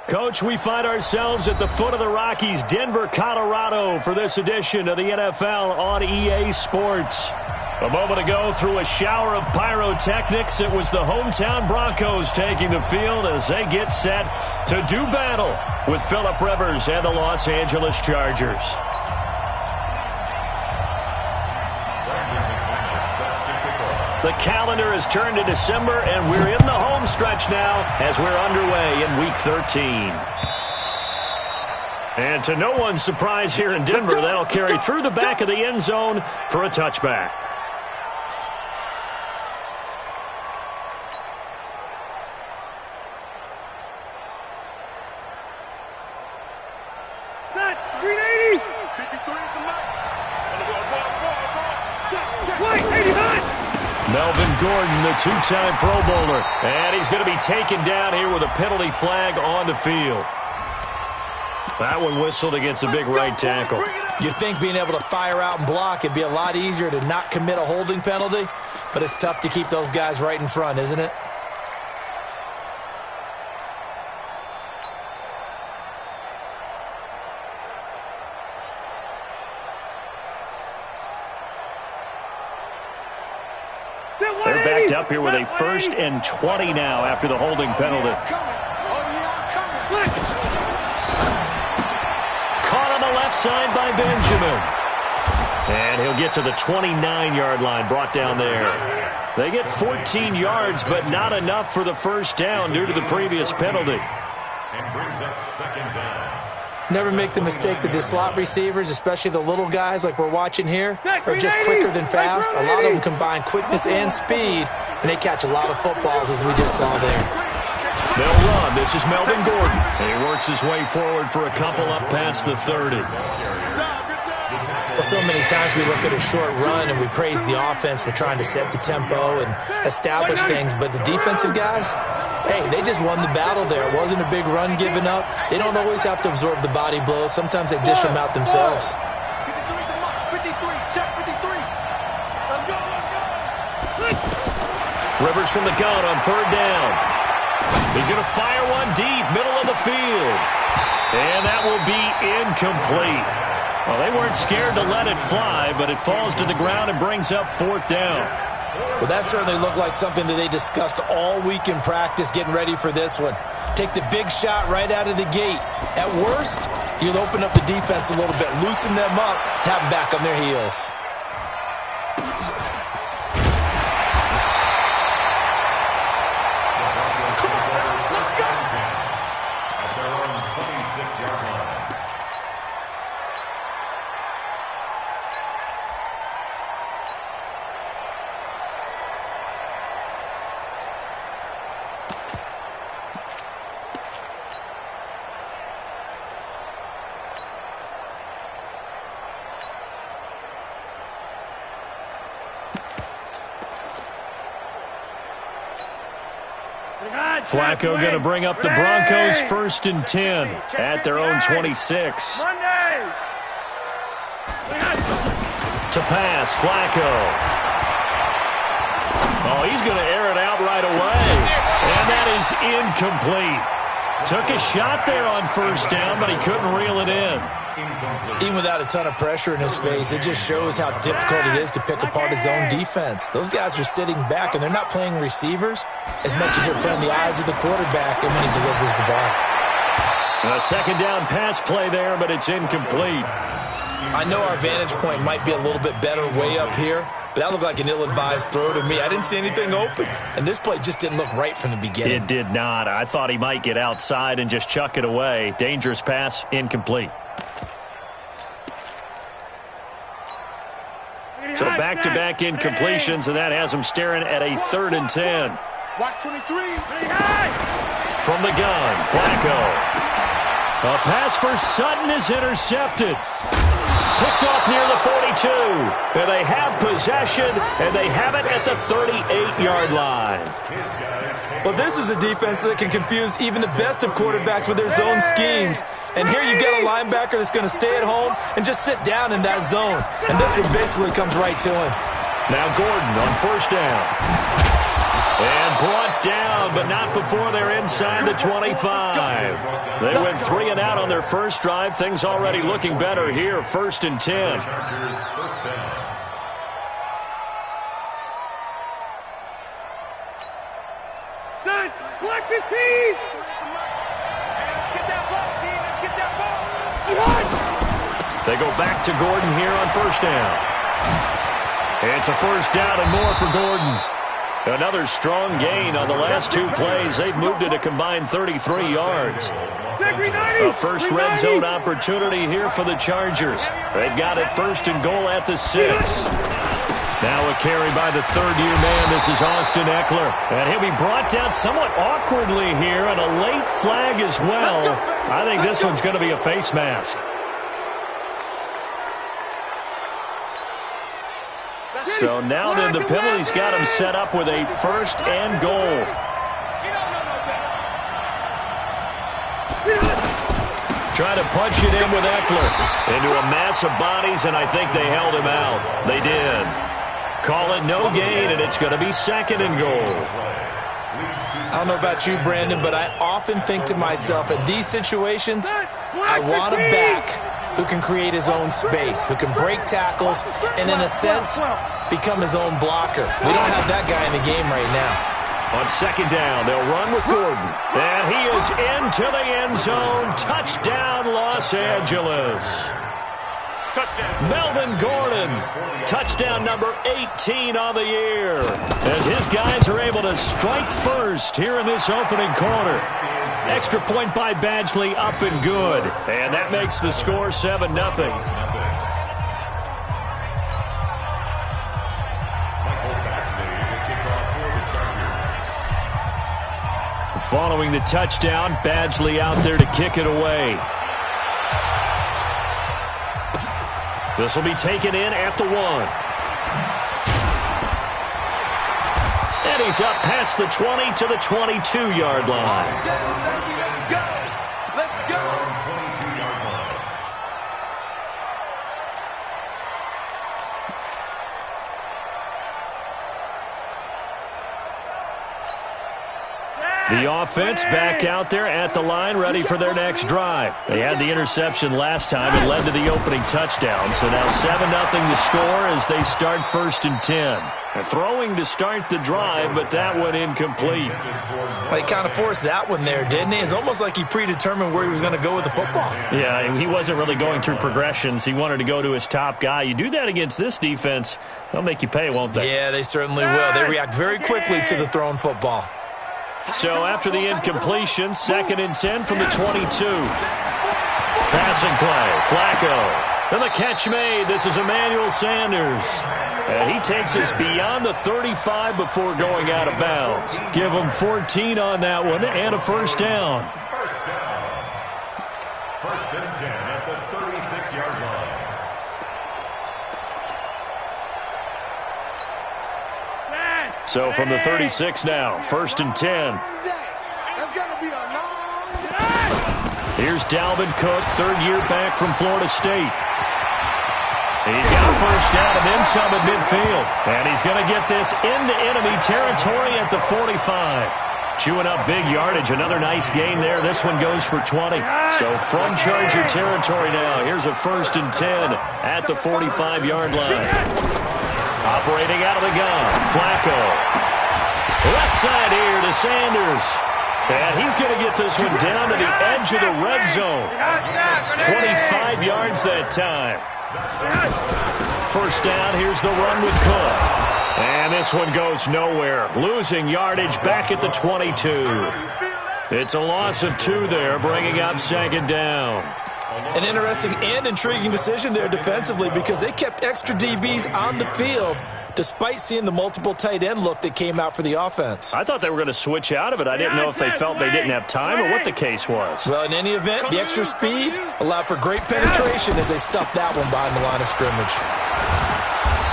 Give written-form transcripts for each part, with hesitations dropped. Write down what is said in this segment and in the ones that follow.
Coach, we find ourselves at the foot of the Rockies, Denver, Colorado, for this edition of the NFL on EA Sports. A moment ago, through a shower of pyrotechnics, it was the hometown Broncos taking the field as they get set to do battle with Phillip Rivers and the Los Angeles Chargers. The calendar has turned to December, and we're in the home stretch now as we're underway in Week 13. And to no one's surprise here in Denver, that'll carry through the back of the end zone for a touchback. Melvin Gordon, the two-time Pro Bowler, and he's going to be taken down here with a penalty flag on the field. That one whistled against a big right tackle. You'd think being able to fire out and block it'd be a lot easier to not commit a holding penalty, but it's tough to keep those guys right in front, isn't it? They're backed up here with a 1st and 20 now after the holding penalty. Caught on the left side by Benjamin. And he'll get to the 29-yard line, brought down there. They get 14 yards, but not enough for the first down due to the previous penalty. And brings up 2nd down. Never make the mistake that the slot receivers, especially the little guys like we're watching here, are just quicker than fast. A lot of them combine quickness and speed, and they catch a lot of footballs, as we just saw there. They'll run. This is Melvin Gordon. And he works his way forward for a couple up past the 30. Well, so many times we look at a short run and we praise the offense for trying to set the tempo and establish things, but the defensive guys, hey, they just won the battle there. It wasn't a big run given up. They don't always have to absorb the body blows. Sometimes they dish them out themselves. Rivers from the gun on 3rd down. He's going to fire one deep, middle of the field. And that will be incomplete. Well, they weren't scared to let it fly, but it falls to the ground and brings up 4th down. Well, that certainly looked like something that they discussed all week in practice getting ready for this one. Take the big shot right out of the gate. At worst, you'll open up the defense a little bit, loosen them up, have them back on their heels. Flacco going to bring up the Broncos 1st and 10 at their own 26. To pass, Flacco. Oh, he's going to air it out right away. And that is incomplete. Took a shot there on 1st down, but he couldn't reel it in. Even without a ton of pressure in his face, it just shows how difficult it is to pick apart his own defense. Those guys are sitting back, and they're not playing receivers as much as they're playing the eyes of the quarterback and when he delivers the ball. A 2nd down pass play there, but it's incomplete. I know our vantage point might be a little bit better way up here, but that looked like an ill-advised throw to me. I didn't see anything open, and this play just didn't look right from the beginning. It did not. I thought he might get outside and just chuck it away. Dangerous pass, incomplete. So back-to-back incompletions, and that has him staring at a 3rd and 10. Watch 23. From the gun, Flacco. A pass for Sutton is intercepted. Picked off near the 42. And they have possession, and they have it at the 38-yard line. Well, this is a defense that can confuse even the best of quarterbacks with their zone schemes. And here you've got a linebacker that's going to stay at home and just sit down in that zone. And this one basically comes right to him. Now Gordon on 1st down. And brought down, but not before they're inside the 25. They went 3 and out on their first drive. Things already looking better here. 1st and 10. Chargers first down. Son, collect the team! Get that ball, Dean. Let's get that ball. They go back to Gordon here on 1st down. It's a 1st down and more for Gordon. Another strong gain on the last 2 plays. They've moved it a combined 33 yards. A first red zone opportunity here for the Chargers. They've got it 1st and goal at the 6. Now a carry by the 3rd-year man. This is Austin Eckler. And he'll be brought down somewhat awkwardly here, and a late flag as well. I think this one's going to be a face mask. So now then the penalty's got him set up with a 1st and goal. Try to punch it in with Eckler into a mass of bodies, and I think they held him out. They did. Call it no gain, and it's going to be 2nd and goal. I don't know about you, Brandon, but I often think to myself, in these situations, I want a back who can create his own space, who can break tackles, and in a sense, become his own blocker. We don't have that guy in the game right now. On 2nd down, they'll run with Gordon. And he is into the end zone. Touchdown, Los Angeles. Touchdown. Melvin Gordon, touchdown number 18 on the year. And his guys are able to strike first here in this opening quarter. Extra point by Badgley, up and good. And that makes the score 7-0. Following the touchdown, Badgley out there to kick it away. This will be taken in at the 1. And he's up past the 20 to the 22-yard line. Let's go! The offense back out there at the line, ready for their next drive. They had the interception last time. It led to the opening touchdown. So now 7-0 the score as they start 1st and 10. They're throwing to start the drive, but that one incomplete. He kind of forced that one there, didn't he? It's almost like he predetermined where he was going to go with the football. Yeah, he wasn't really going through progressions. He wanted to go to his top guy. You do that against this defense, they'll make you pay, won't they? Yeah, they certainly will. They react very quickly to the thrown football. So after the incompletion, 2nd and 10 from the 22. Passing play, Flacco. And the catch made. This is Emmanuel Sanders. And he takes us beyond the 35 before going out of bounds. Give him 14 on that one and a 1st down. 1st and 10 at the 36-yard line. So from the 36 now, 1st and 10. That's gonna be a long day. Here's Dalvin Cook, 3rd year back from Florida State. He's got a 1st down and then some at midfield. And he's going to get this into enemy territory at the 45. Chewing up big yardage. Another nice gain there. This one goes for 20. So from Charger territory now, here's a 1st and 10 at the 45-yard line. Operating out of the gun, Flacco. Left side here to Sanders. And he's going to get this one down to the edge of the red zone. 25 yards that time. 1st down, here's the run with Cook. And this one goes nowhere. Losing yardage back at the 22. It's a loss of 2 there, bringing up 2nd down. An interesting and intriguing decision there defensively because they kept extra DBs on the field despite seeing the multiple tight end look that came out for the offense. I thought they were going to switch out of it. I didn't know if they felt they didn't have time or what the case was. Well, in any event, the extra speed allowed for great penetration as they stuffed that one behind the line of scrimmage.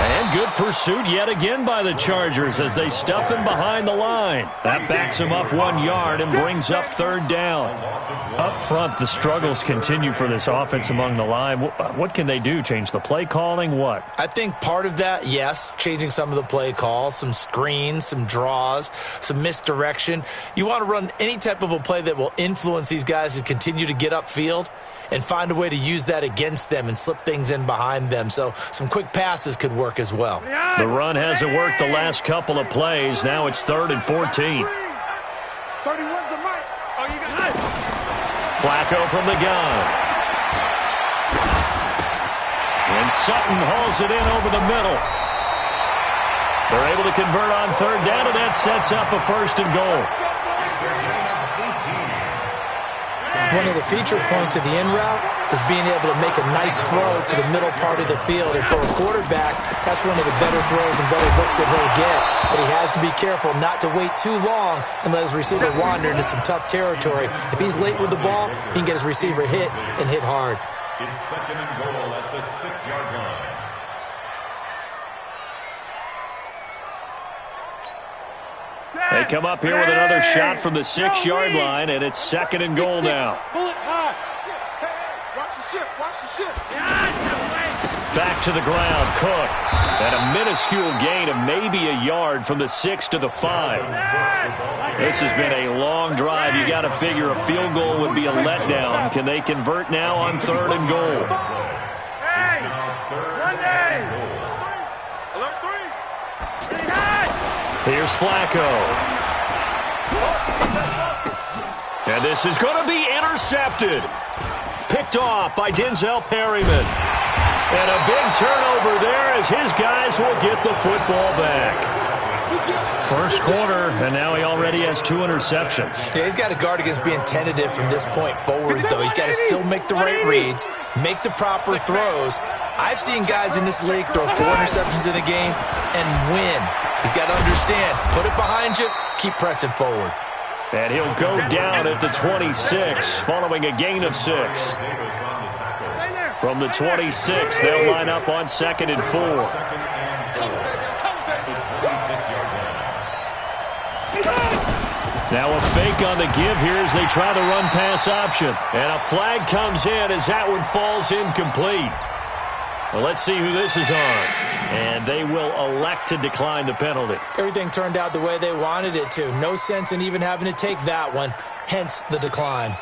And good pursuit yet again by the Chargers as they stuff him behind the line. That backs him up 1 yard and brings up third down. Up front, the struggles continue for this offense among the line. What can they do? Change the play calling? What? I think part of that, yes, changing some of the play calls, some screens, some draws, some misdirection. You want to run any type of a play that will influence these guys to continue to get upfield and find a way to use that against them and slip things in behind them. So some quick passes could work as well. The run hasn't worked the last couple of plays. Now it's 3rd and 14. 31's the mic. Oh, you got it. Flacco from the gun. And Sutton hauls it in over the middle. They're able to convert on 3rd down, and that sets up a 1st and goal. One of the feature points of the in route is being able to make a nice throw to the middle part of the field. And for a quarterback, that's one of the better throws and better looks that he'll get. But he has to be careful not to wait too long and let his receiver wander into some tough territory. If he's late with the ball, he can get his receiver hit and hit hard. It's 2nd and goal at the 6-yard line. They come up here with another shot from the 6-yard line, and it's 2nd and goal now. Pull it high. Hey, watch the ship. Watch the ship. Back to the ground, Cook. And a minuscule gain of maybe a yard from the 6 to the 5. This has been a long drive. You got to figure a field goal would be a letdown. Can they convert now on 3rd and goal? Hey, Sunday. Alert 3. Ready, high. Here's Flacco. And this is going to be intercepted. Picked off by Denzel Perryman. And a big turnover there as his guys will get the football back. First quarter, and now he already has 2 interceptions. Yeah, he's got to guard against being tentative from this point forward, though. He's got to still make the right reads, make the proper throws. I've seen guys in this league throw 4 interceptions in a game and win. He's got to understand, put it behind you, keep pressing forward. And he'll go down at the 26, following a gain of 6. From the 26, they'll line up on 2nd and 4. Now a fake on the give here as they try the run-pass option. And a flag comes in as that one falls incomplete. Well, let's see who this is on. And they will elect to decline the penalty. Everything turned out the way they wanted it to. No sense in even having to take that one, hence the decline.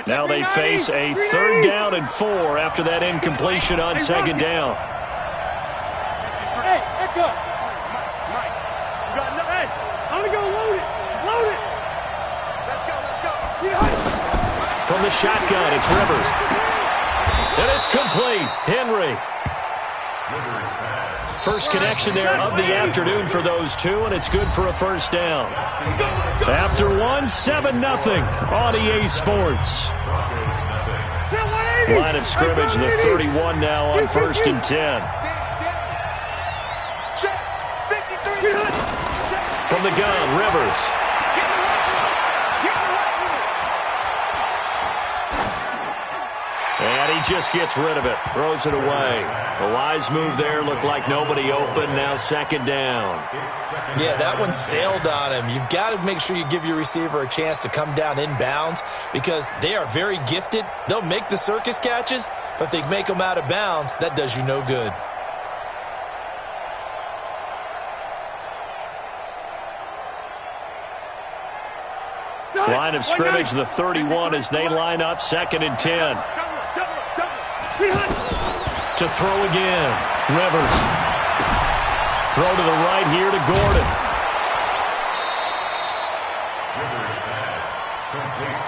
Now they face a 3rd down and 4 after that incompletion on 2nd down. Hey, Echo. Mike, you got nothing. Hey, I'm going to go load it. Load it. Let's go, let's go. From the shotgun, it's Rivers. And it's complete. Henry. First connection there of the afternoon for those two, and it's good for a 1st down. After 7-0 on EA Sports. Line of scrimmage, the 31 now on 1st and 10. From the gun, Rivers. And he just gets rid of it, throws it away. A wise move there, looked like nobody open, now 2nd down. Yeah, that one sailed on him. You've got to make sure you give your receiver a chance to come down inbounds because they are very gifted. They'll make the circus catches, but if they make them out of bounds, that does you no good. Line of scrimmage, the 31 as they line up 2nd and 10. To throw again. Rivers. Throw to the right here to Gordon.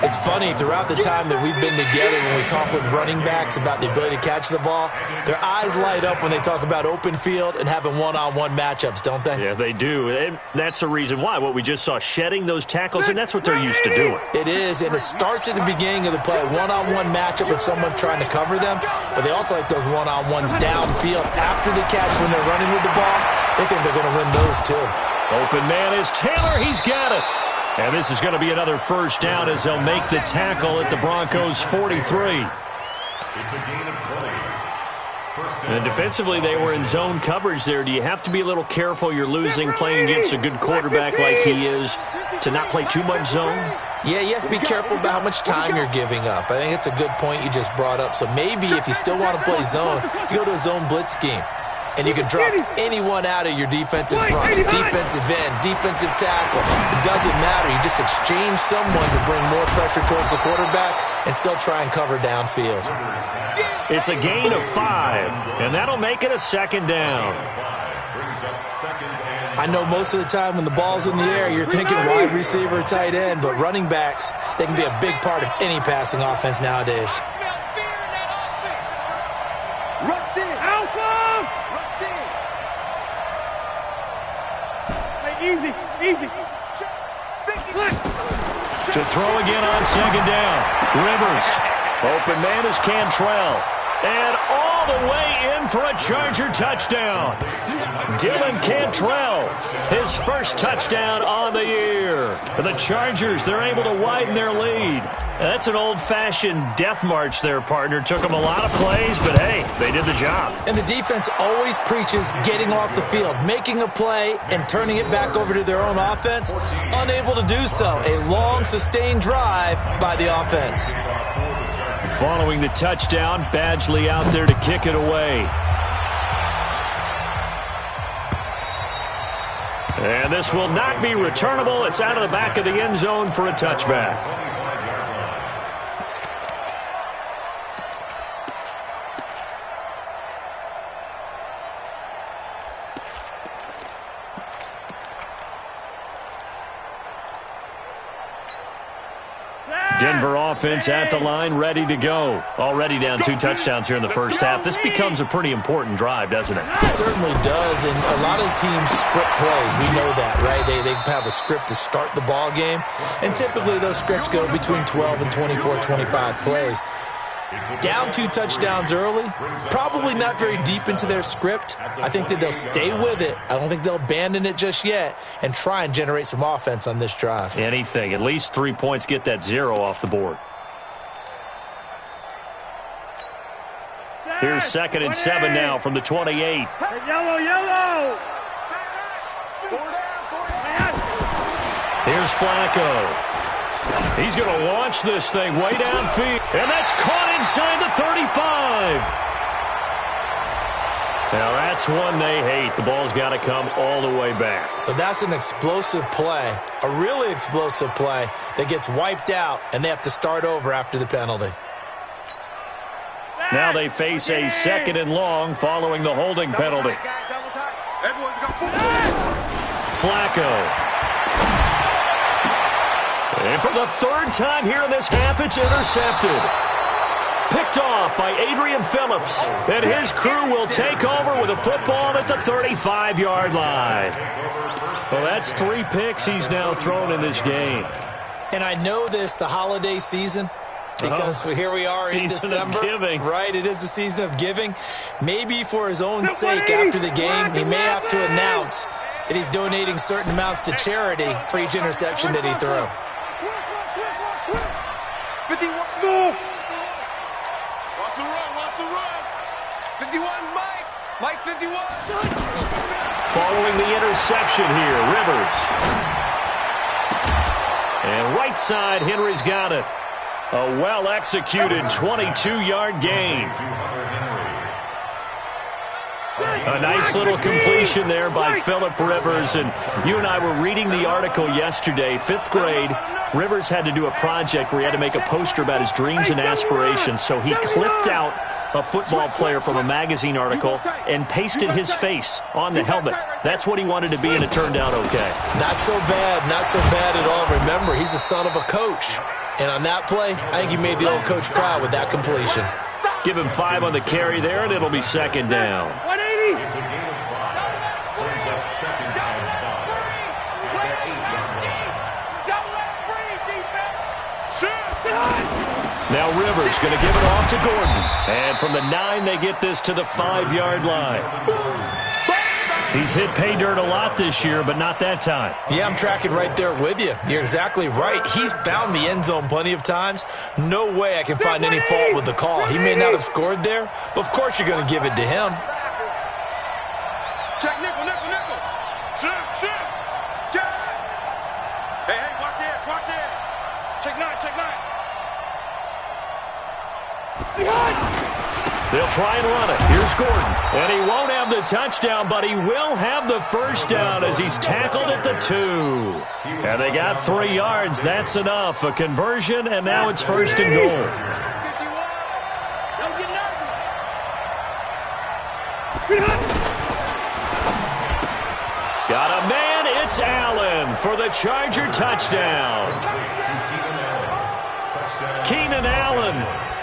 It's funny, throughout the time that we've been together, when we talk with running backs about the ability to catch the ball, their eyes light up when they talk about open field and having one-on-one matchups, don't they? Yeah, they do. And that's the reason why. What we just saw, shedding those tackles, and that's what they're used to doing. It is, and it starts at the beginning of the play, one-on-one matchup if someone's trying to cover them, but they also like those one-on-ones downfield after the catch when they're running with the ball. They think they're going to win those too. Open man is Taylor. He's got it. And this is going to be another first down as they'll make the tackle at the Broncos' 43. It's a gain of 20. And defensively, they were in zone coverage there. Do you have to be a little careful? You're losing playing against a good quarterback like he is to not play too much zone? Yeah, you have to be careful about how much time you're giving up. I think it's a good point you just brought up. So maybe if you still want to play zone, you go to a zone blitz scheme. And you can drop anyone out of your defensive front, defensive end, defensive tackle. It doesn't matter. You just exchange someone to bring more pressure towards the quarterback and still try and cover downfield. It's a gain of 5, and that'll make it a second down. I know most of the time when the ball's in the air, you're thinking wide receiver, tight end, but running backs, they can be a big part of any passing offense nowadays. Easy. To throw again on second down. Rivers. Open man is Cantrell. And all the way in for a Charger touchdown. Dylan Cantrell, his first touchdown on the year. And the Chargers, they're able to widen their lead. That's an old-fashioned death march there, partner. Took them a lot of plays, but hey, they did the job. And the defense always preaches getting off the field, making a play, and turning it back over to their own offense. Unable to do so. A long, sustained drive by the offense. Following the touchdown, Badgley out there to kick it away. And this will not be returnable. It's out of the back of the end zone for a touchback. Denver offense at the line, ready to go. Already down 2 touchdowns here in the first half. This becomes a pretty important drive, doesn't it? It certainly does, and a lot of teams script plays. We know that, right? They have a script to start the ball game, and typically those scripts go between 12 and 24, 25 plays. Down 2 touchdowns early, probably not very deep into their script. I think that they'll stay with it. I don't think they'll abandon it just yet and try and generate some offense on this drive. Anything. At least 3 points, get that 0 off the board. Here's 2nd and 7 now from the 28. Yellow. Here's Flacco. He's going to launch this thing way downfield. And that's caught inside the 35. Now, that's one they hate. The ball's got to come all the way back. So that's an explosive play, a really explosive play that gets wiped out, and they have to start over after the penalty. Now they face a 2nd and long following the holding penalty. Flacco. And for the 3rd time here in this half, it's intercepted. Picked off by Adrian Phillips. And his crew will take over with a football at the 35-yard line. Well, that's 3 picks he's now thrown in this game. And I know this, the holiday season, because here we are in December. Of giving. Right, it is the season of giving. Maybe for his own sake after the game, he may have to announce that he's donating certain amounts to charity for each interception that he threw. 51. Watch the run. 51, Mike 51. Following the interception here, Rivers. And right side, Henry's got it. A well-executed 22-yard gain. A nice little completion there by Phillip Rivers. And you and I were reading the article yesterday, 5th grade. Rivers had to do a project where he had to make a poster about his dreams and aspirations. So he clipped out a football player from a magazine article and pasted his face on the helmet. That's what he wanted to be, and it turned out okay. Not so bad at all. Remember, he's the son of a coach. And on that play, I think he made the old coach proud with that completion. Give him 5 on the carry there, and it'll be second down. 180. It's a gain of 5. Brings up second and 5. Now Rivers going to give it off to Gordon. And from the 9, they get this to the 5-yard line. He's hit pay dirt a lot this year, but not that time. Yeah, I'm tracking right there with you. You're exactly right. He's found the end zone plenty of times. No way I can find any fault with the call. He may not have scored there, but of course you're going to give it to him. Check nickel, nickel, nickel. Shift. Check. Hey, watch it. Check 9. They'll try and run it. Here's Gordon. And he won't have the touchdown, but he will have the first down as he's tackled at the 2. And they got 3 yards. That's enough. A conversion, and now it's first and goal. Don't get nervous. Got a man. It's Allen for the Charger touchdown. Keenan Allen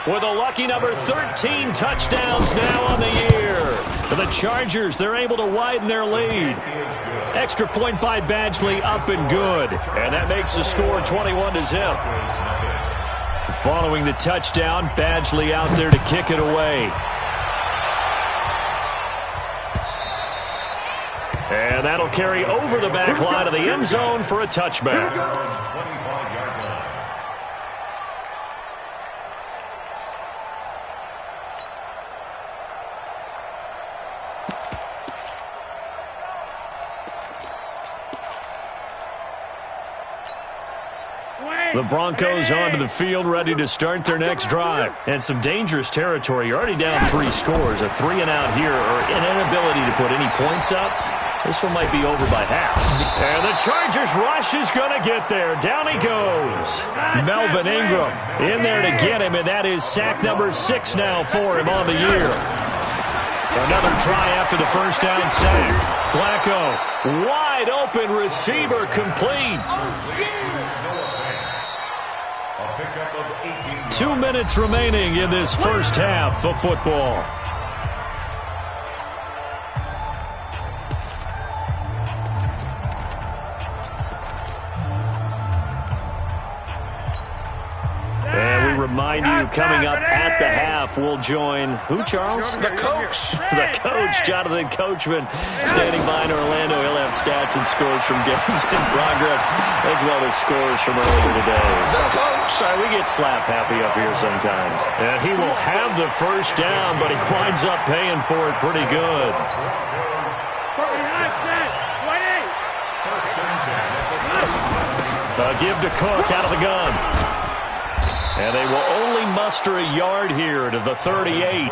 with a lucky number 13 touchdowns now on the year. For the Chargers, they're able to widen their lead. Extra point by Badgley, up and good. And that makes the score 21-0. Following the touchdown, Badgley out there to kick it away. And that'll carry over the back line of the end zone for a touchback. The Broncos onto the field, ready to start their next drive. And some dangerous territory. You're already down 3 scores. A 3-and-out here, or an inability to put any points up. This one might be over by half. And the Chargers rush is going to get there. Down he goes. Melvin Ingram in there to get him, and that is sack number 6 now for him on the year. Another try after the first down sack. Flacco, wide open receiver, complete. 2 minutes remaining in this first half of football. And we remind you, coming up at the half, we'll join who, Charles? The coach. The coach, Jonathan Coachman, standing by in Orlando. He'll have stats and scores from games in progress, as well as scores from earlier today. The coach. Sorry, we get slap happy up here sometimes. And he will have the first down, but he winds up paying for it pretty good. A give to Cook out of the gun. And they will only muster a yard here to the 38.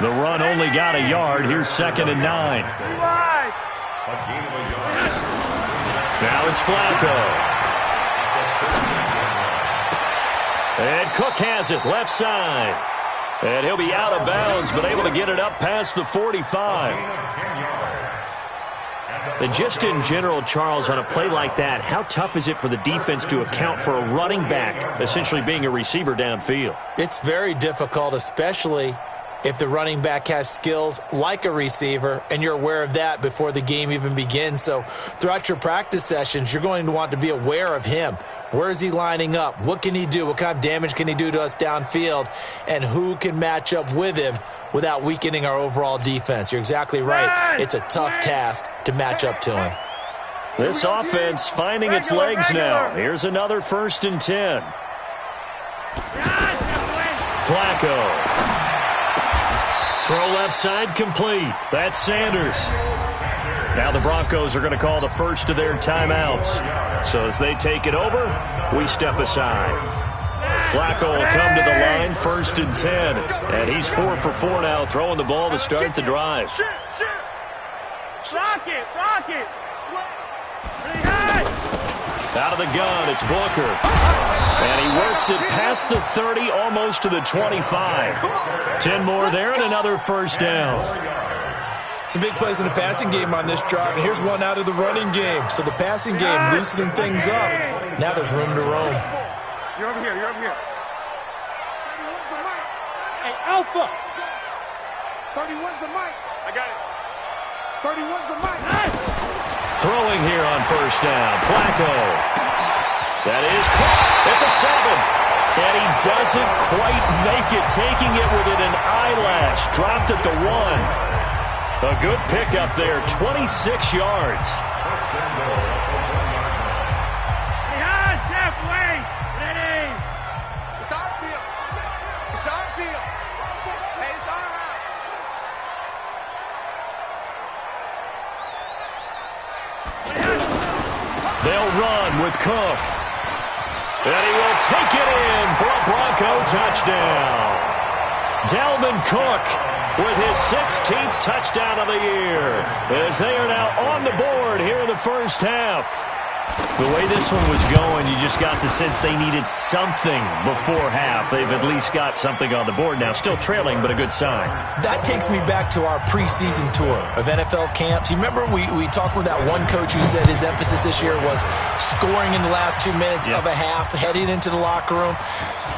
The run only got a yard. Here's 2nd and 9. Now it's Flacco. And Cook has it, left side. And he'll be out of bounds, but able to get it up past the 45. And just in general, Charles, on a play like that, how tough is it for the defense to account for a running back essentially being a receiver downfield? It's very difficult, especially if the running back has skills like a receiver, and you're aware of that before the game even begins. So throughout your practice sessions, you're going to want to be aware of him. Where is he lining up? What can he do? What kind of damage can he do to us downfield? And who can match up with him without weakening our overall defense? You're exactly right. It's a tough task to match up to him. This offense finding its legs now. Here's another 1st and 10. Flacco. Throw left side complete. That's Sanders. Now the Broncos are going to call the first of their timeouts. So as they take it over, we step aside. Flacco will come to the line, 1st and 10. And he's 4 for 4 now, throwing the ball to start the drive. Rocket. Out of the gun, it's Booker. And he works it past the 30, almost to the 25. 10 more there and another first down. Some big plays in the passing game on this drive, and here's one out of the running game. So the passing game loosening things up. Now there's room to roam. You're over here. You're over here. Hey, Alpha. 31's the mic. I got it. 31's the mic. Throwing here on first down. Flacco. That is caught at the 7. And he doesn't quite make it, taking it within an eyelash. Dropped at the 1. A good pickup there, 26 yards. Behind, halfway. Ready. It's our field. It's our field. Hey, it's our house. They'll run with Cook. And he will take it in for a Bronco touchdown. Dalvin Cook with his 16th touchdown of the year, as they are now on the board here in the first half. The way this one was going, you just got the sense they needed something before half. They've at least got something on the board now. Still trailing, but a good sign. That takes me back to our preseason tour of NFL camps. You remember we talked with that one coach who said his emphasis this year was scoring in the last 2 minutes of a half, heading into the locker room.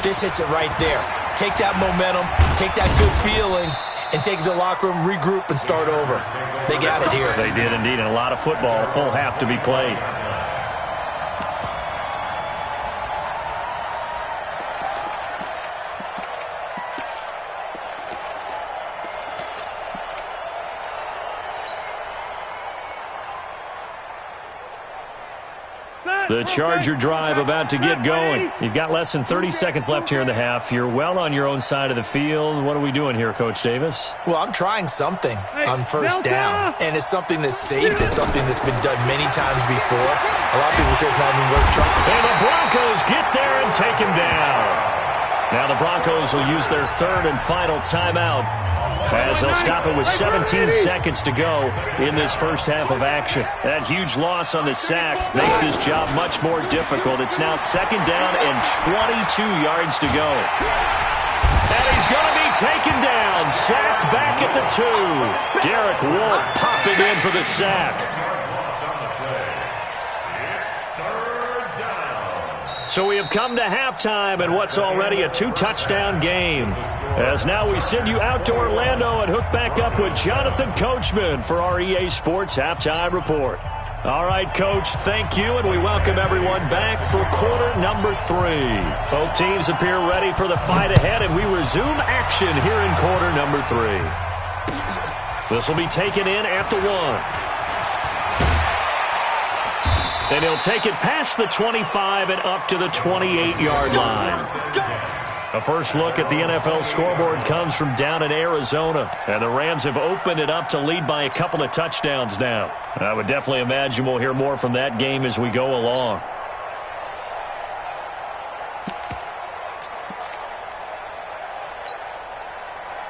This hits it right there. Take that momentum, take that good feeling, and take it to the locker room, regroup, and start over. They got it here. They did indeed, and a lot of football, full half to be played. The Charger drive about to get going. You've got less than 30 seconds left here in the half. You're well on your own side of the field. What are we doing here, Coach Davis? Well, I'm trying something on first down, and it's something that's safe. It's something that's been done many times before. A lot of people say it's not even worth trying. And the Broncos get there and take him down. Now the Broncos will use their third and final timeout, as they'll stop it with 17 seconds to go in this first half of action. That huge loss on the sack makes this job much more difficult. It's now second down and 22 yards to go. And he's going to be taken down, sacked back at the 2. Derek Wolfe popping in for the sack. So we have come to halftime in what's already a 2-touchdown game. As now we send you out to Orlando and hook back up with Jonathan Coachman for our EA Sports Halftime Report. All right, Coach, thank you, and we welcome everyone back for quarter number 3. Both teams appear ready for the fight ahead, and we resume action here in quarter number 3. This will be taken in at the 1. And he'll take it past the 25 and up to the 28-yard line. A first look at the NFL scoreboard comes from down in Arizona. And the Rams have opened it up to lead by a couple of touchdowns now. I would definitely imagine we'll hear more from that game as we go along.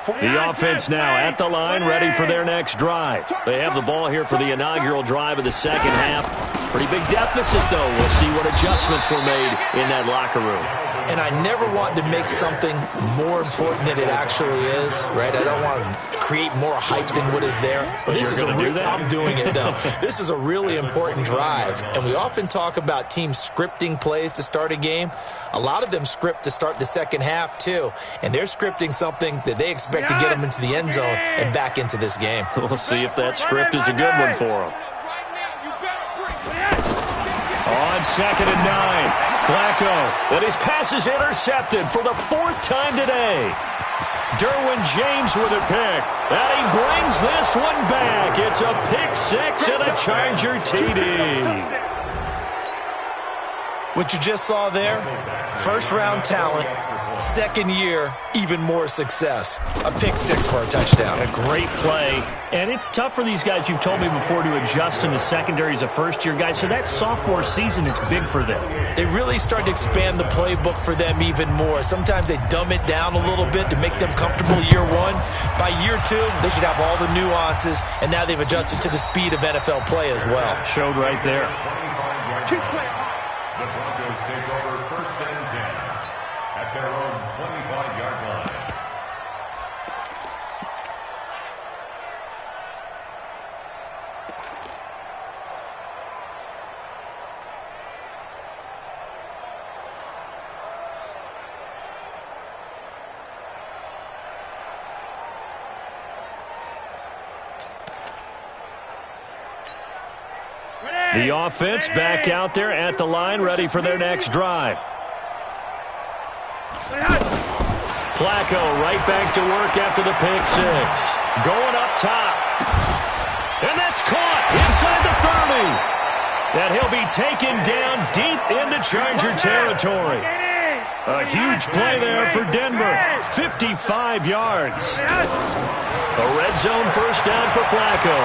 The offense now at the line, ready for their next drive. They have the ball here for the inaugural drive of the second half. Pretty big deficit, though. We'll see what adjustments were made in that locker room. And I never want to make something more important than it actually is, right? I don't want to create more hype than what is there. But this is I'm doing it, though. This is a really important drive. And we often talk about teams scripting plays to start a game. A lot of them script to start the second half, too. And they're scripting something that they expect to get them into the end zone and back into this game. We'll see if that script is a good one for them. On second and 9, Flacco, and his pass is intercepted for the 4th time today. Derwin James with a pick, and he brings this one back. It's a pick 6 and a Charger TD. What you just saw there, first-round talent, second year, even more success. A pick 6 for a touchdown. A great play. And it's tough for these guys, you've told me before, to adjust in the secondary as a first-year guy. So that sophomore season is big for them. They really start to expand the playbook for them even more. Sometimes they dumb it down a little bit to make them comfortable year 1. By year 2, they should have all the nuances, and now they've adjusted to the speed of NFL play as well. Showed right there. The Broncos take over first and 10 at their own 25-yard line. The offense back out there at the line, ready for their next drive. Flacco right back to work after the pick six. Going up top. And that's caught inside the 30. And he'll be taken down deep into Charger territory. A huge play there for Denver. 55 yards. A red zone first down for Flacco.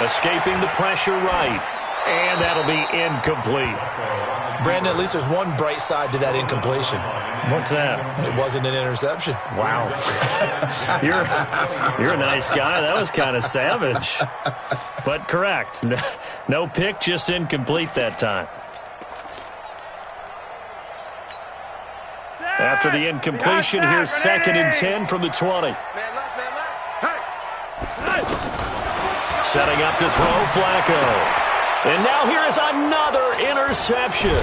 Escaping the pressure right. And that'll be incomplete. Brandon, at least there's one bright side to that incompletion. What's that? It wasn't an interception. Wow. You're a nice guy. That was kind of savage. But correct. No pick, just incomplete that time. After the incompletion, here's 2nd and 10 from the 20. Setting up to throw, Flacco. And now here is another interception.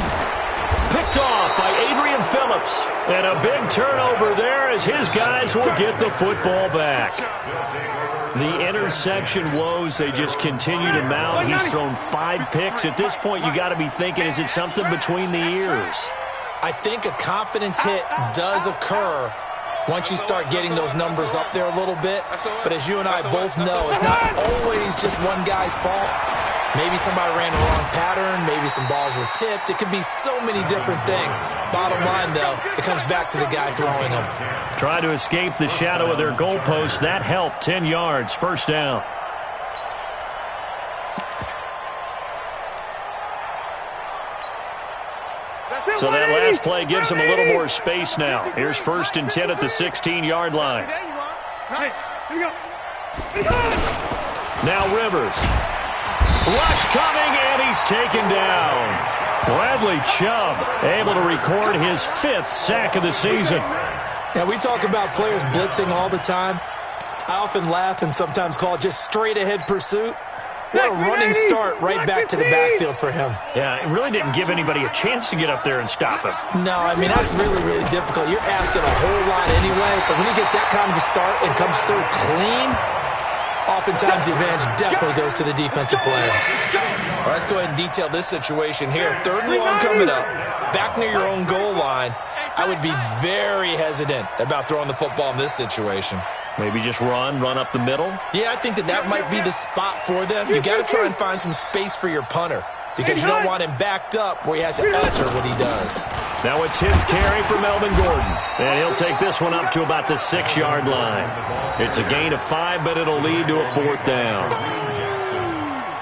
Picked off by Adrian Phillips. And a big turnover there as his guys will get the football back. The interception woes, they just continue to mount. He's thrown 5 picks. At this point, you got to be thinking, is it something between the ears? I think a confidence hit does occur once you start getting those numbers up there a little bit. But as you and I both know, it's not always just one guy's fault. Maybe somebody ran the wrong pattern. Maybe some balls were tipped. It could be so many different things. Bottom line, though, it comes back to the guy throwing them. Try to escape the shadow of their goalpost. That helped. 10 yards, first down. So that last play gives him a little more space now. Here's 1st and 10 at the 16-yard line. Now Rivers. Rush coming, and he's taken down. Bradley Chubb able to record his 5th sack of the season. Now, we talk about players blitzing all the time. I often laugh and sometimes call it just straight-ahead pursuit. What a running start right back to the backfield for him. Yeah, it really didn't give anybody a chance to get up there and stop him. No, I mean, that's really, really difficult. You're asking a whole lot anyway, but when he gets that kind of a start and comes through clean, oftentimes the advantage definitely goes to the defensive player. Well, let's go ahead and detail this situation here. 3rd and long coming up, back near your own goal line. I would be very hesitant about throwing the football in this situation. Maybe just run up the middle? Yeah, I think that might be the spot for them. You got to try and find some space for your punter because you don't want him backed up where he has to alter what he does. Now a 10th carry for Melvin Gordon. And he'll take this one up to about the 6-yard line. It's a gain of 5, but it'll lead to a 4th down.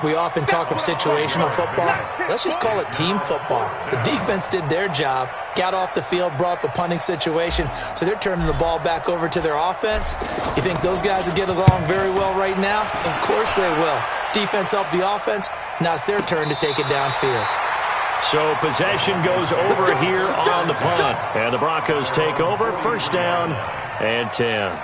We often talk of situational football. Let's just call it team football. The defense did their job, got off the field, brought up a punting situation, so they're turning the ball back over to their offense. You think those guys will get along very well right now? Of course they will. Defense helped the offense. Now it's their turn to take it downfield. So possession goes over here on the punt. And the Broncos take over, 1st down and 10.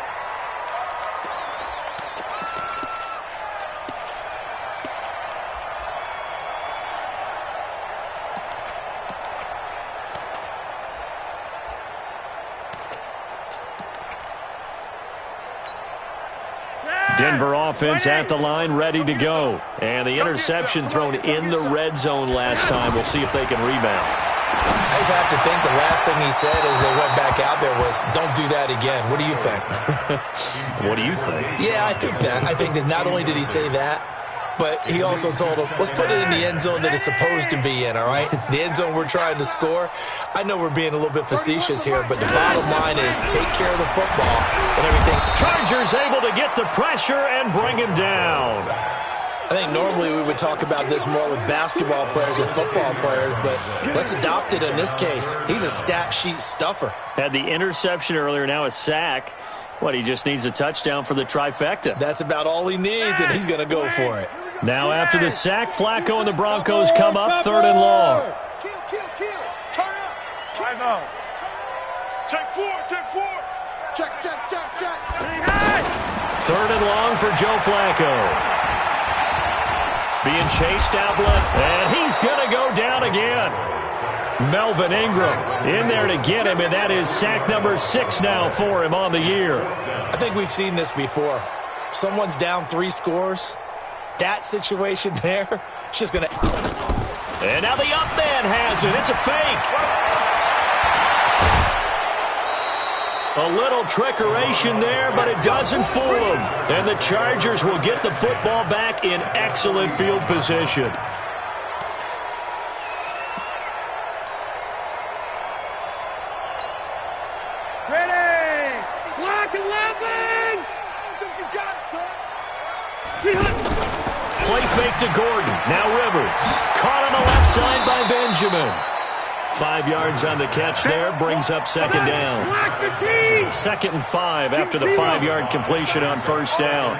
Denver offense at the line, ready to go. And the interception thrown in the red zone last time. We'll see if they can rebound. I just have to think the last thing he said as they went back out there was, don't do that again. What do you think? What do you think? Yeah, I think that. I think that not only did he say that, but he also told them, let's put it in the end zone that it's supposed to be in, all right? The end zone we're trying to score. I know we're being a little bit facetious here, but the bottom line is take care of the football and everything. Chargers able to get the pressure and bring him down. I think normally we would talk about this more with basketball players and football players, but let's adopt it in this case. He's a stat sheet stuffer. Had the interception earlier, now a sack. What, he just needs a touchdown for the trifecta. That's about all he needs, and he's going to go for it. Now after the sack, Flacco and the Broncos come up 3rd and long. Kill. Turn up. Time out. Check 4. Check. 3rd and long for Joe Flacco. Being chased out left, and he's going to go down again. Melvin Ingram in there to get him, and that is sack number 6 now for him on the year. I think we've seen this before. Someone's down 3 scores, That situation there, it's just going to... And now the up man has it. It's a fake. A little trickeration there, but it doesn't fool them. And the Chargers will get the football back in excellent field position. Ready! Block 11! You got it, son. Play fake to Gordon. Now Rivers. Caught on the left side by Benjamin. 5 yards on the catch there. Brings up second down. Block 15! 2nd and 5 after the 5-yard completion on first down.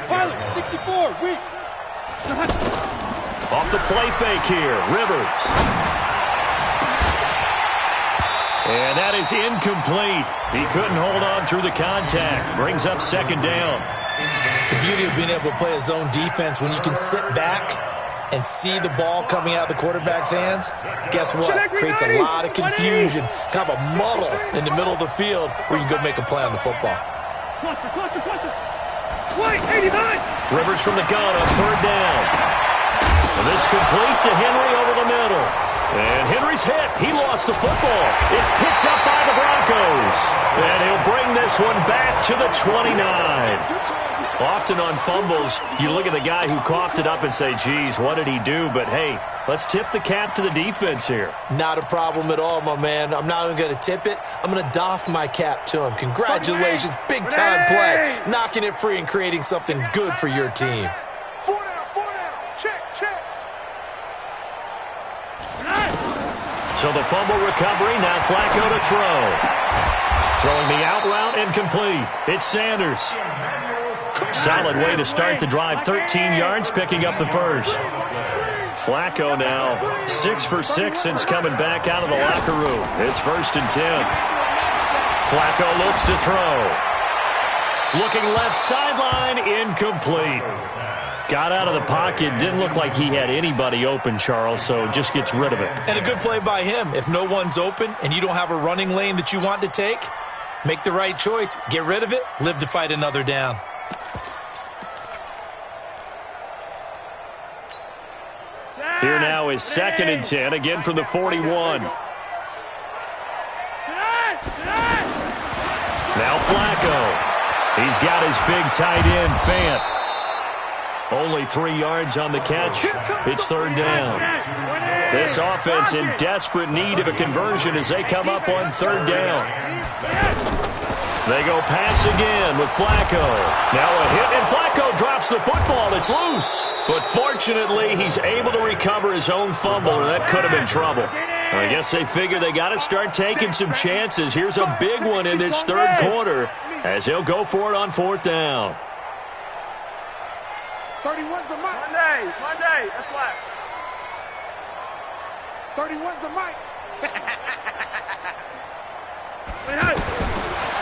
Pilot, 64, weak. Off the play fake here. Rivers. And that is incomplete. He couldn't hold on through the contact. Brings up second down. The beauty of being able to play a zone defense, when you can sit back and see the ball coming out of the quarterback's hands, guess what? Creates a lot of confusion, kind of a muddle in the middle of the field where you can go make a play on the football. White, 89! Rivers from the gun on third down. And this complete to Henry over the middle. And Henry's hit. He lost the football. It's picked up by the Broncos. And he'll bring this one back to the 29. Often on fumbles, you look at the guy who coughed it up and say, geez, what did he do? But, hey, let's tip the cap to the defense here. Not a problem at all, my man. I'm not even going to tip it. I'm going to doff my cap to him. Congratulations. Big-time play. Knocking it free and creating something good for your team. 4 down. Check. So the fumble recovery, now Flacco to throw. Throwing the out route incomplete. It's Sanders. Solid way to start the drive. 13 yards, picking up the first. Flacco now 6 for 6 since coming back out of the locker room. It's 1st and 10. Flacco looks to throw. Looking left sideline, incomplete. Got out of the pocket. Didn't look like he had anybody open, Charles, so just gets rid of it. And a good play by him. If no one's open and you don't have a running lane that you want to take, make the right choice. Get rid of it. Live to fight another down. Here now is 2nd and 10, again from the 41. Now Flacco. He's got his big tight end, Fant. Only 3 yards on the catch. It's 3rd down. This offense in desperate need of a conversion as they come up on 3rd down. They go pass again with Flacco. Now a hit, and Flacco drops the football. It's loose. But fortunately, he's able to recover his own fumble, or that could have been trouble. I guess they figure they got to start taking some chances. Here's a big one in this 3rd quarter as he'll go for it on 4th down. 31's the mic. Monday, that's flat. 31's the mic.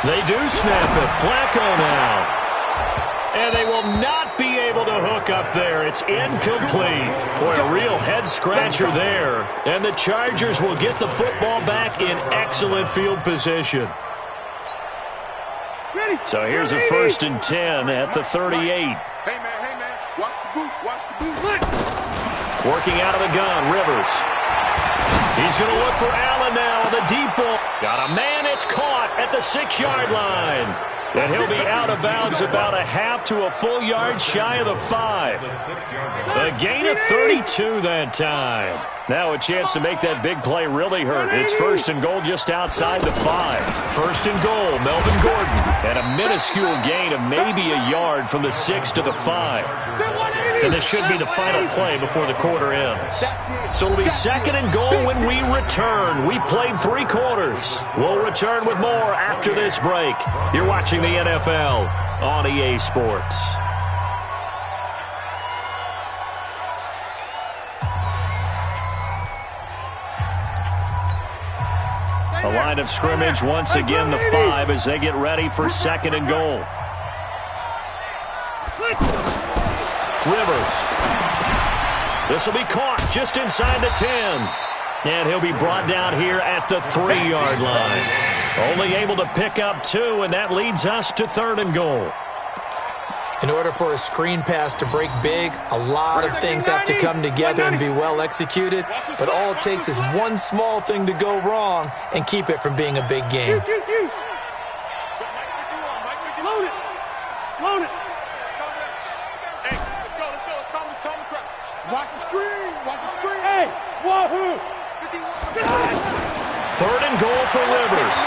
They do snap it. Flacco now. And they will not be able to hook up there. It's incomplete. Boy, a real head-scratcher there. And the Chargers will get the football back in excellent field position. So here's a 1st and 10 at the 38. Hey, man. Watch the boot. Working out of the gun, Rivers. He's going to look for Allen now on the deep ball. Got a man, it's caught at the 6-yard line. And he'll be out of bounds about a half to a full yard shy of the 5. A gain of 32 that time. Now a chance to make that big play really hurt. It's 1st and goal just outside the 5. 1st and goal, Melvin Gordon. And a minuscule gain of maybe a yard from the 6 to the 5. And this should be the final play before the quarter ends. So it'll be 2nd and goal when we return. We've played 3 quarters. We'll return with more after this break. You're watching the NFL on EA Sports. A line of scrimmage once again, the 5 as they get ready for 2nd and goal. Rivers. This will be caught just inside the 10. And he'll be brought down here at the 3-yard line. Only able to pick up 2, and that leads us to 3rd and goal. In order for a screen pass to break big, a lot of things have to come together and be well executed, but all it takes is one small thing to go wrong and keep it from being a big game. Load it. Load it. Hey, let's go. Calm the crowd. Watch the screen. Hey, wahoo. 3rd and goal for Rivers.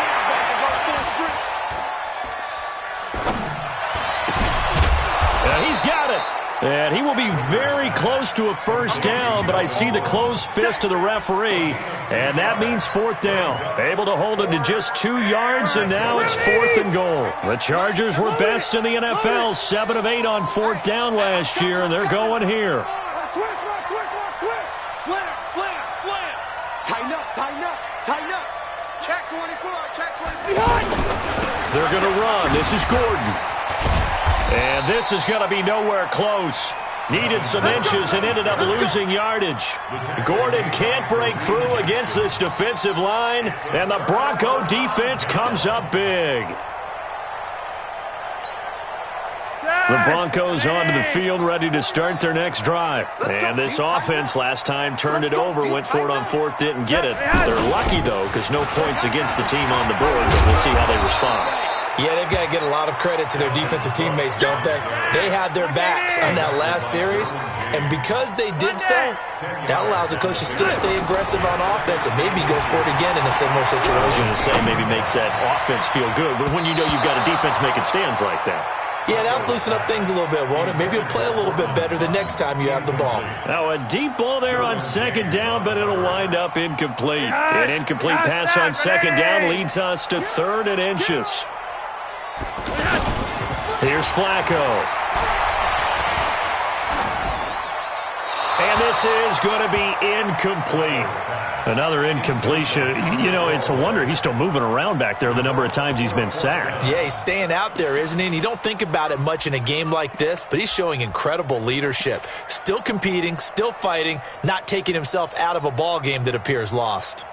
He's got it. And he will be very close to a first down, but I see the closed fist of the referee, and that means 4th down. Able to hold him to just 2 yards, and now it's 4th and goal. The Chargers were best in the NFL, 7 of 8 on 4th down last year, and they're going here. Slam. Tighten up. Check 24. They're going to run. This is Gordon. And this is going to be nowhere close. Needed some inches and ended up losing yardage. Gordon can't break through against this defensive line, and the Bronco defense comes up big. The Broncos onto the field, ready to start their next drive. And this offense last time turned it over, went for it on 4th, didn't get it. They're lucky, though, because no points against the team on the board, but we'll see how they respond. Yeah, they've got to get a lot of credit to their defensive teammates, don't they? They had their backs on that last series, and because they did so, that allows the coach to still stay aggressive on offense and maybe go for it again in a similar situation. I was going to say maybe makes that offense feel good, but when you know you've got a defense making stands like that. Yeah, that'll loosen up things a little bit, won't it? Maybe you'll play a little bit better the next time you have the ball. Now a deep ball there on 2nd down, but it'll wind up incomplete. An incomplete pass on 2nd down leads us to 3rd and inches. Here's Flacco. And this is going to be incomplete. Another incompletion. You know, it's a wonder he's still moving around back there the number of times he's been sacked. Yeah, he's staying out there, isn't he? And you don't think about it much in a game like this, but he's showing incredible leadership. Still competing, still fighting, not taking himself out of a ball game that appears lost.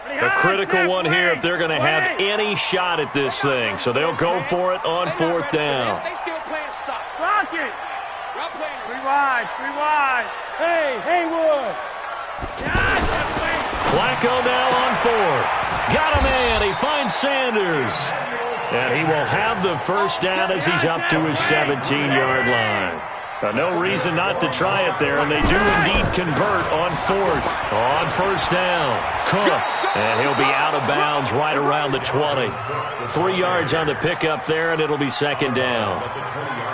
A critical one here if they're going to have any shot at this thing. So they'll go for it on 4th down. They still playing soft. Block it. Y'all playing 3 wide. Hey, Haywood. Flacco now on 4th. Got a man. He finds Sanders. And he will have the first down as he's up to his 17-yard line. No reason not to try it there, and they do indeed convert on 4th. On 1st down, Cook, and he'll be out of bounds right around the 20. 3 yards on the pickup there, and it'll be 2nd down.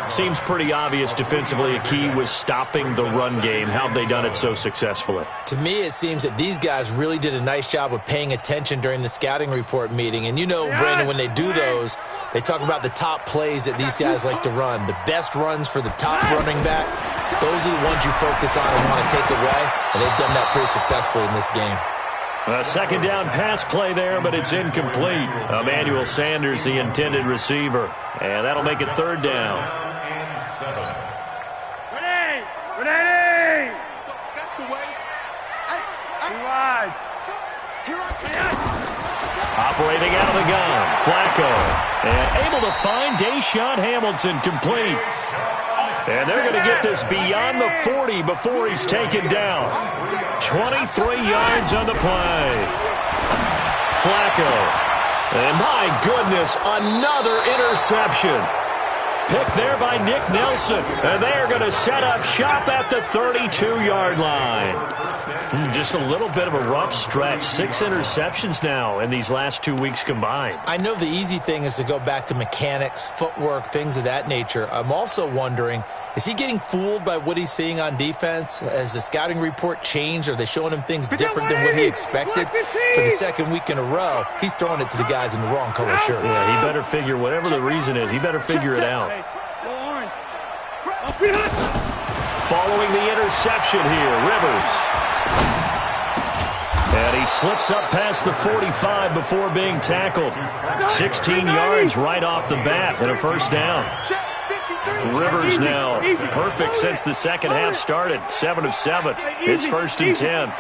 Seems pretty obvious defensively a key was stopping the run game. How have they done it so successfully? To me, it seems that these guys really did a nice job of paying attention during the scouting report meeting. And you know, Brandon, when they do those, they talk about the top plays that these guys like to run. The best runs for the top running back, those are the ones you focus on and want to take away. And they've done that pretty successfully in this game. A 2nd down pass play there, but it's incomplete. Emmanuel Sanders, the intended receiver. And that'll make it 3rd down. Ready. That's the way. Hey. 3 wide. Here I come. Operating out of the gun, Flacco. And able to find Deshaun Hamilton complete. And they're going to get this beyond the 40 before he's taken down. 23 yards on the play. Flacco. And my goodness, another interception. Pick there by Nick Nelson. And they are going to set up shop at the 32-yard line. Just a little bit of a rough stretch. 6 interceptions now in these last 2 weeks combined. I know the easy thing is to go back to mechanics, footwork, things of that nature. I'm also wondering, is he getting fooled by what he's seeing on defense? Has the scouting report changed? Are they showing him things different than what he expected? For the 2nd week in a row, he's throwing it to the guys in the wrong color shirts. Yeah, he better figure, whatever the reason is, he better figure it out. Following the interception here, Rivers. And he slips up past the 45 before being tackled. 16 yards right off the bat and a 1st down. Rivers now perfect since the 2nd half started. 7 of 7. It's 1st and 10.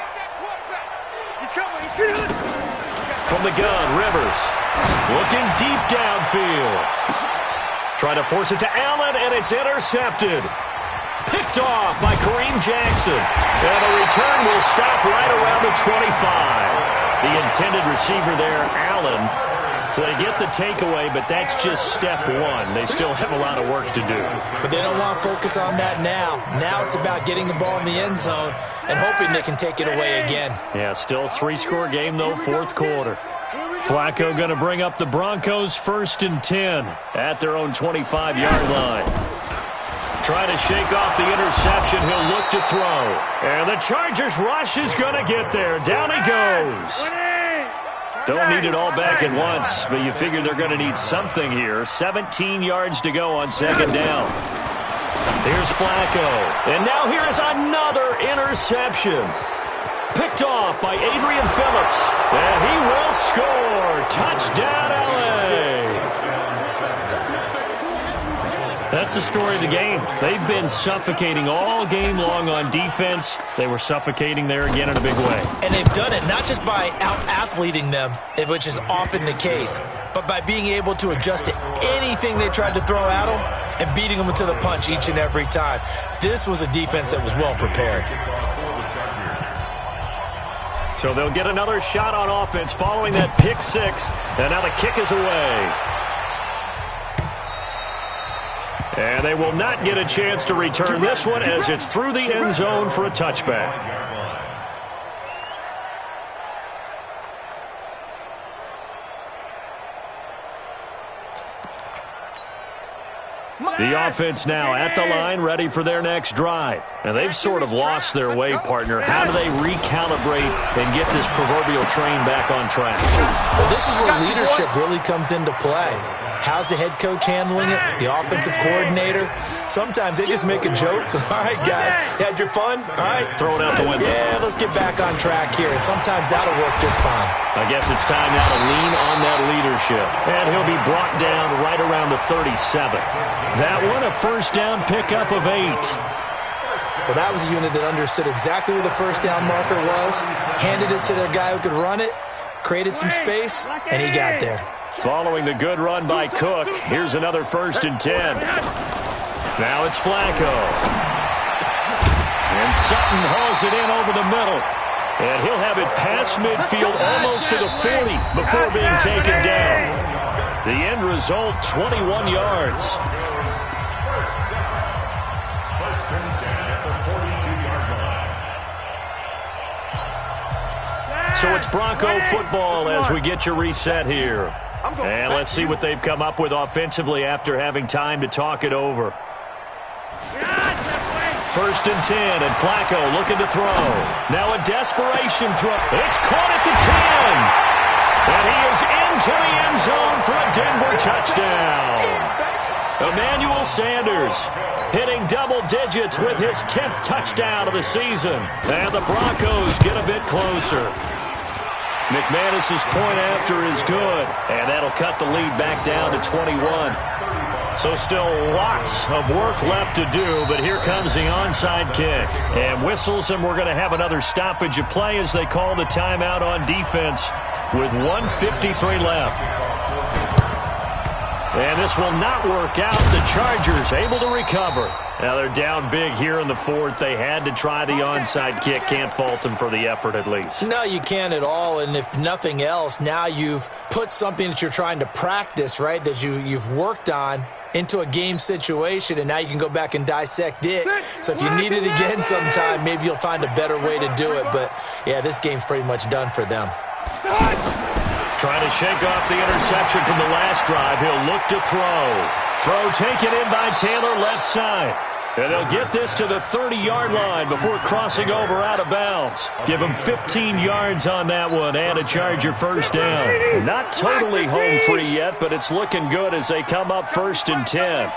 From the gun, Rivers. Looking deep downfield. Trying to force it to Allen, and it's intercepted. Picked off by Kareem Jackson. And the return will stop right around the 25. The intended receiver there, Allen. So they get the takeaway, but that's just step one. They still have a lot of work to do. But they don't want to focus on that now. Now it's about getting the ball in the end zone and hoping they can take it away again. Yeah, still 3-score game, though, fourth quarter. Flacco going to bring up the Broncos 1st and 10 at their own 25-yard line. Trying to shake off the interception. He'll look to throw. And the Chargers rush is going to get there. Down he goes. Don't need it all back at once, but you figure they're going to need something here. 17 yards to go on 2nd down. Here's Flacco. And now here is another interception. Picked off by Adrian Phillips. And he will score. Touchdown, L.A. That's the story of the game. They've been suffocating all game long on defense. They were suffocating there again in a big way. And they've done it not just by out-athleting them, which is often the case, but by being able to adjust to anything they tried to throw at them and beating them to the punch each and every time. This was a defense that was well prepared. So they'll get another shot on offense following that pick six. And now the kick is away. And they will not get a chance to return this one as it's through the end zone for a touchback. The offense now at the line, ready for their next drive. And they've sort of lost their way, partner. How do they recalibrate and get this proverbial train back on track? Well, this is where leadership really comes into play. How's the head coach handling it? The offensive coordinator? Sometimes they just make a joke. All right, guys, you had your fun? All right. Throw it out the window. Yeah, let's get back on track here. And sometimes that'll work just fine. I guess it's time now to lean on that leadership. And he'll be brought down right around the 37. That one, a 1st down pickup of 8. Well, that was a unit that understood exactly where the 1st down marker was, handed it to their guy who could run it, created some space, and he got there. Following the good run by Cook, here's another 1st and 10. Now it's Flacco. And Sutton hauls it in over the middle. And he'll have it past midfield almost to the 40 before being taken down. The end result, 21 yards. So it's Bronco football as we get you reset here. And let's see what they've come up with offensively after having time to talk it over. 1st and 10, and Flacco looking to throw. Now a desperation throw. It's caught at the 10. And he is into the end zone for a Denver touchdown. Emmanuel Sanders hitting double digits with his 10th touchdown of the season. And the Broncos get a bit closer. McManus's point after is good, and that'll cut the lead back down to 21. So still lots of work left to do, but here comes the onside kick. And whistles, and we're going to have another stoppage of play as they call the timeout on defense with 1:53 left. And this will not work out. The Chargers able to recover. Now they're down big here in the 4th. They had to try the onside kick. Can't fault them for the effort at least. No, you can't at all. And if nothing else, now you've put something that you're trying to practice, right, that you've worked on into a game situation, and now you can go back and dissect it. So if you need it again sometime, maybe you'll find a better way to do it. But, yeah, this game's pretty much done for them. Trying to shake off the interception from the last drive. He'll look to throw. Throw taken in by Taylor left side. And they'll get this to the 30-yard line before crossing over out of bounds. Give them 15 yards on that one and a Charger 1st down. Not totally home free yet, but it's looking good as they come up 1st and 10.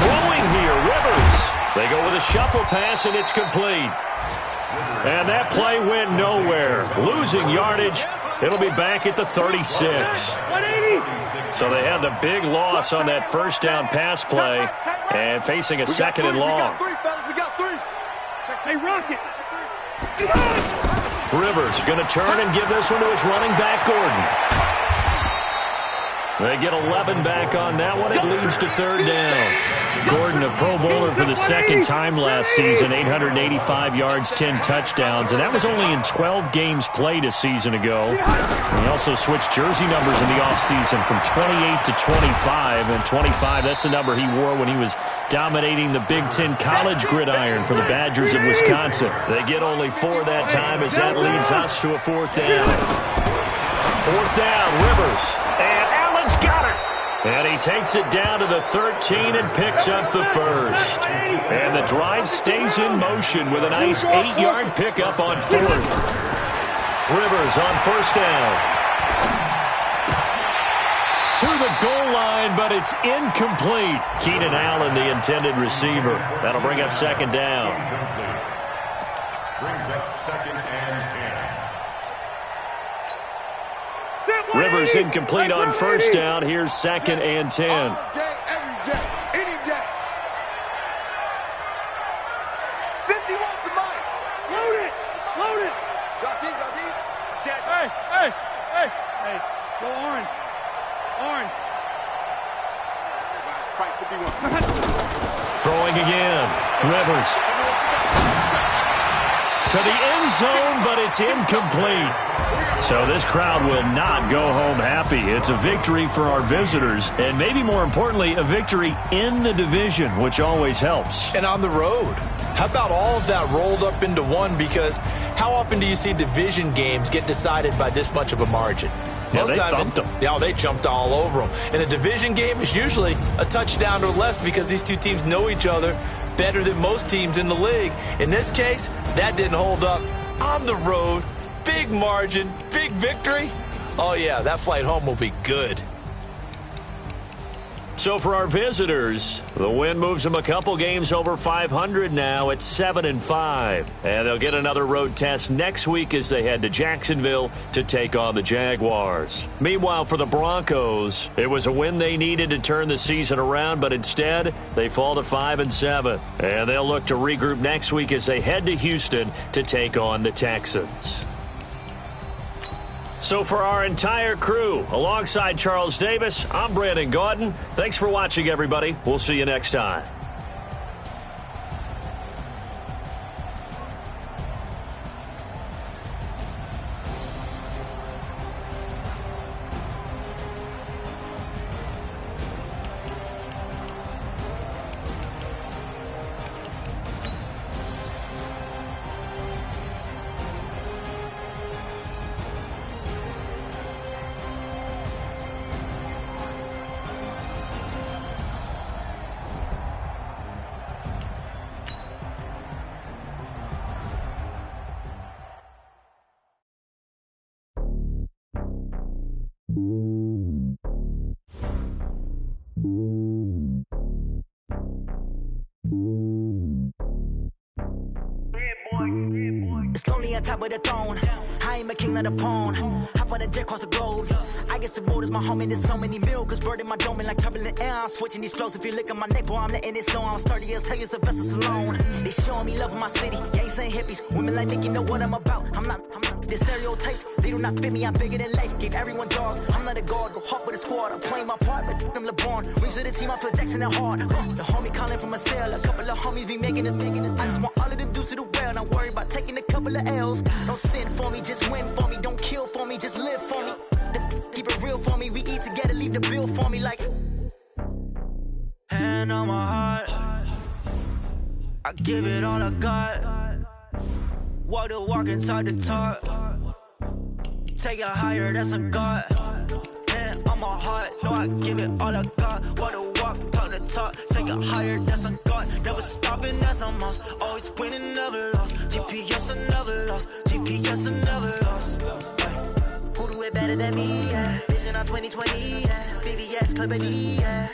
Throwing here, Rivers. They go with a shuffle pass, and it's complete. And that play went nowhere. Losing yardage. It'll be back at the 36. So they had the big loss on that 1st down pass play and facing a 2nd and long. We got 3. Hey, Rocket. Rivers going to turn and give this one to his running back, Gordon. They get 11 back on that one. It leads to third down. Gordon, a Pro Bowler for the second time last season, 885 yards, 10 touchdowns, and that was only in 12 games played a season ago. And he also switched jersey numbers in the offseason from 28 to 25, and 25, that's the number he wore when he was dominating the Big Ten college gridiron for the Badgers of Wisconsin. They get only 4 that time as that leads us to a fourth down. Fourth down, Rivers, and Allen's got it. And he takes it down to the 13 and picks up the first. And the drive stays in motion with a nice 8-yard pickup on fourth. Rivers on first down. To the goal line, but it's incomplete. Keenan Allen, the intended receiver. That'll bring up second down. Brings up second and 10. Rivers incomplete on first down. Here's second and 10. All day, every day, any day. 50 wants the money. Load it. Load it. Drop deep, drop deep. Check. Hey. Go orange. Orange. Throwing again. Rivers. To the end zone, but it's incomplete. So this crowd will not go home happy. It's a victory for our visitors, and maybe more importantly, a victory in the division, which always helps. And on the road. How about all of that rolled up into one? Because how often do you see division games get decided by this much of a margin? Yeah, they thumped them. Yeah, they jumped all over them. In a division game, it's usually a touchdown or less because these two teams know each other better than most teams in the league. In this case, that didn't hold up. On the road, big margin, big victory. Oh, yeah, that flight home will be good. So for our visitors, the win moves them a couple games over 500 now at 7-5. And they'll get another road test next week as they head to Jacksonville to take on the Jaguars. Meanwhile, for the Broncos, it was a win they needed to turn the season around, but instead they fall to 5-7. And they'll look to regroup next week as they head to Houston to take on the Texans. So for our entire crew, alongside Charles Davis, I'm Brandon Gaudin. Thanks for watching, everybody. We'll see you next time. It's lonely on top of the throne. I ain't a king, not a pawn. Hop on a jet across the globe. I guess the world is my home and there's so many milks. Bird in my dome and like turbulent air. I'm switching these flows. If you look at my neck, boy, I'm letting it slow. I'm sturdy as hell as a vessel alone. They showing me love in my city. Gangs ain't hippies. Women like Nick, you know what I'm about. I'm not the stereotypes. They do not fit me. I'm bigger than life. Gave everyone dogs. I'm not a guard. Go hard with a squad. I'm playing my part, but them LeBron. Rings to the team. I feel Jackson and hard. The homie calling from a cell. A couple of homies be making it. I just want all of them dudes to the well. Not worry about taking a couple of L's. Don't sin for me, just win for me. Don't kill for me, just live for me. Keep it real for me. We eat together, leave the bill for me like. Hand on my heart, I give it all I got. Walk the walk and talk the talk. Take it higher, that's a God. Hand on my heart, no, I give it all I got. Walk the walk, talk the talk. Take it higher, that's a God. Never stopping, that's a must. Always winning, never lost. GPS, I never lost. GPS, I never lost. Who do it better than me? Yeah. Vision on 2020. Yeah. VVS, Clarity. Yeah.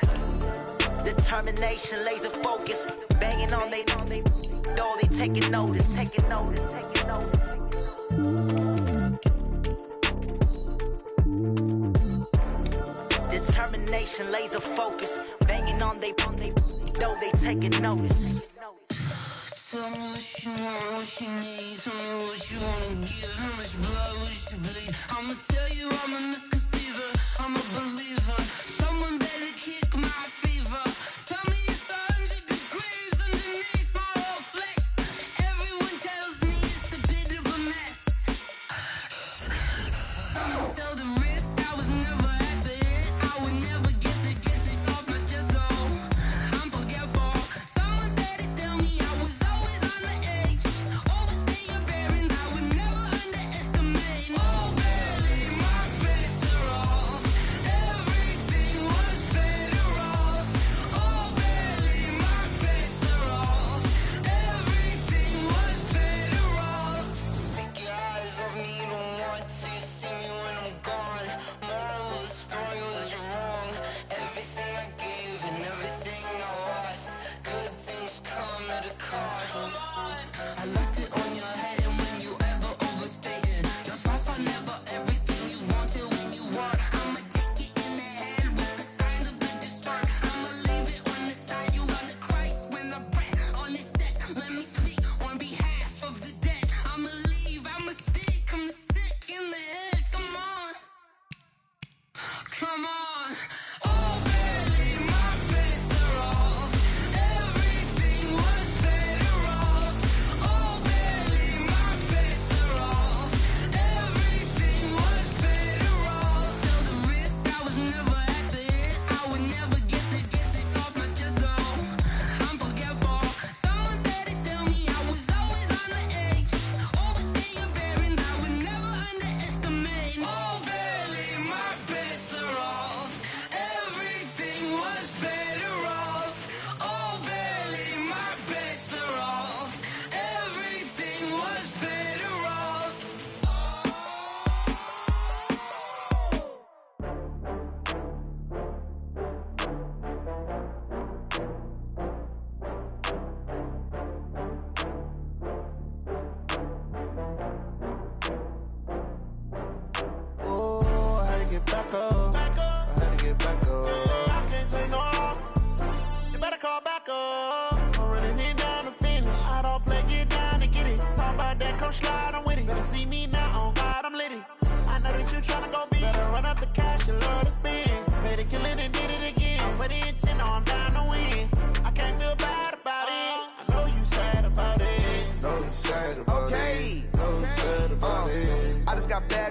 Determination, laser focus. Banging on they know they taking notice. Taking notice. Taking notice. Determination, laser focus. Banging on they know they taking notice. Tell me what you want, what you need. Tell me what you wanna give me.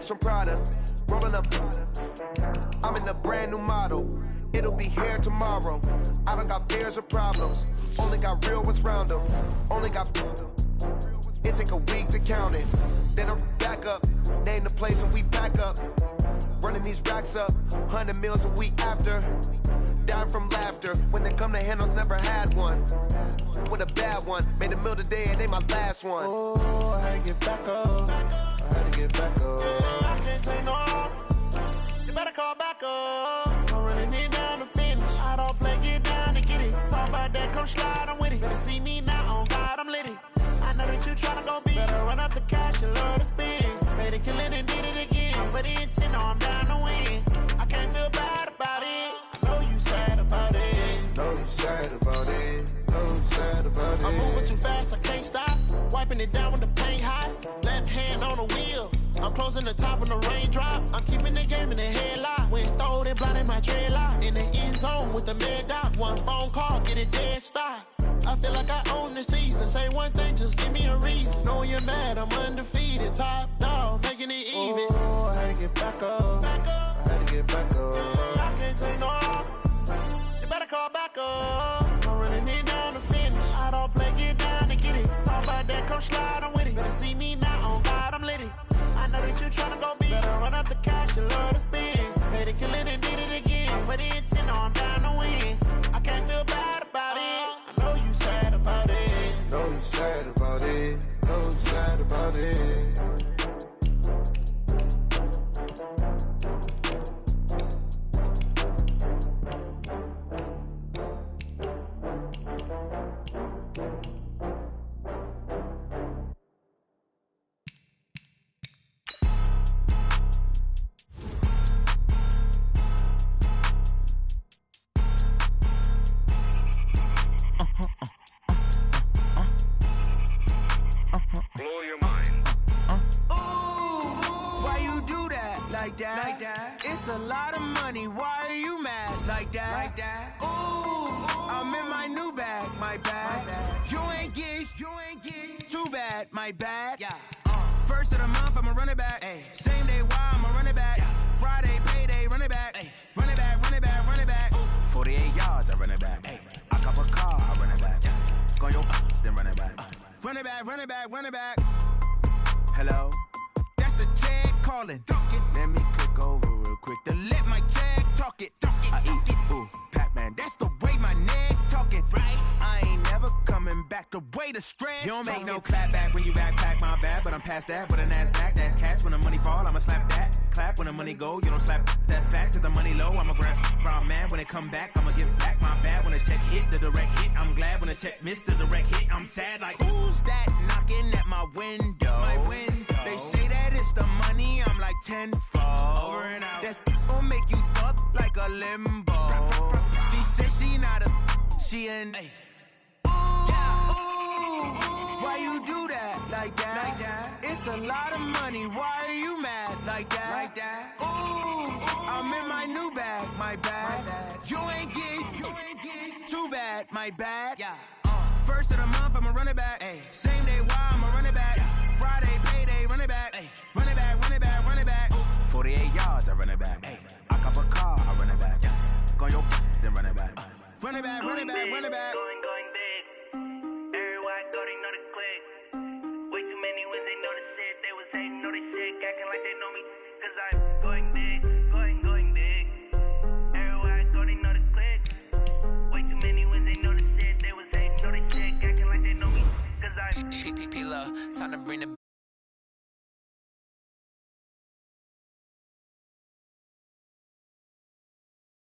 From Prada, rolling up. I'm in a brand new model. It'll be here tomorrow. I don't got fears or problems. Only got real ones round them. Only got. It take a week to count it. Then I'm back up. Name the place and we back up. Running these racks up. 100 meals a week after. Dying from laughter. When they come to handles, never had one. With a bad one. Made a meal today and they my last one. Oh, I had to get back up. I had to get back up. I can't take no loss. You better call back up. I'm running it down to finish. I don't play, get down to get it. Talk about that, come slide, I'm with it. Better see me now, on God, I'm litty. I know that you tryna go big. Better run up the cash and love to spend. Made it, kill it, and did it again. But the intent, no, I'm down to win. I can't feel bad about it. I know you sad about it. Know you sad about it. Know you sad about it. I'm moving too fast, I can't stop. Wiping it down with the paint hot. Left hand on the wheel. I'm closing the top when the raindrop. I'm keeping the game in the headlock. When throwed it, blinding my dreadlock. In the end zone with the mad dot. One phone call, get it dead stop. I feel like I own the season. Say one thing, just give me a reason. Knowing you're mad, I'm undefeated. Top dog, making it even. Oh, I had to get back up. Back up. I had to get back up. I can't take no loss. You better call back up. I'm running it down to finish. I don't play, get down to get it. Talk about that, come slide, I'm with it. Better see me now, on God, I'm litty. I know that you tryna go big. Better run up the cash and love to spend. Made it, kill it, and did it again. But the intent, no, I'm down to win. I can't feel bad about it. I know you sad about it. Know you sad about it. Know you sad about it. It's a lot of money, why are you mad like that? Ooh, I'm in my new bag, my bad. You ain't get too bad, my bad. First of the month, I'ma run it back. Same day, why I'ma run it back. running back. Hello? That's the check calling. Let me click over real quick to let my check talk it. I eat, ooh, Pac-Man, that's the way my neck talking. Right? I ain't never coming back the way the stress. You don't make no clap back when you backpack, my bad, but I'm past that. But a NASDAQ, that's cash. When the money fall, I'ma slap that. Clap when the money go, you don't slap. That's facts. If the money low, I'ma grab brown man. When it come back, I'ma give back my bad. When the check hit, the direct hit, I'm glad. When the check missed the direct hit, I'm sad. Like, who's that knocking at my window? My window. They say that it's the money, I'm like tenfold. Over and out. That's gon' make you up like a limbo. She said she not a, she an. Ay. Why you do that like that? Like that? It's a lot of money. Why are you mad like that? Like that? Ooh, I'm in my new bag, my bad. You ain't get too bad, my bad. Yeah. First of the month, I'ma run it back. Ay. Same day, why I'ma run it back. Friday, payday, run it back. Ay. Run it back, run it back, run it back. 48 yards, I run it back. Ay. I cop a car, I run it back. Go your then run it back. Run it back, run it back, run it back. Going big. Everywhere I go, they know the click. Way too many wins, they know the shit. They was hating, know they sick, acting like they know me. Cause I'm going big, going big. Everywhere I go, they know the click. Way too many wins, they know the shit. They was hating, know they sick, acting like they know me. Cause I'm P-Lo, time to bring the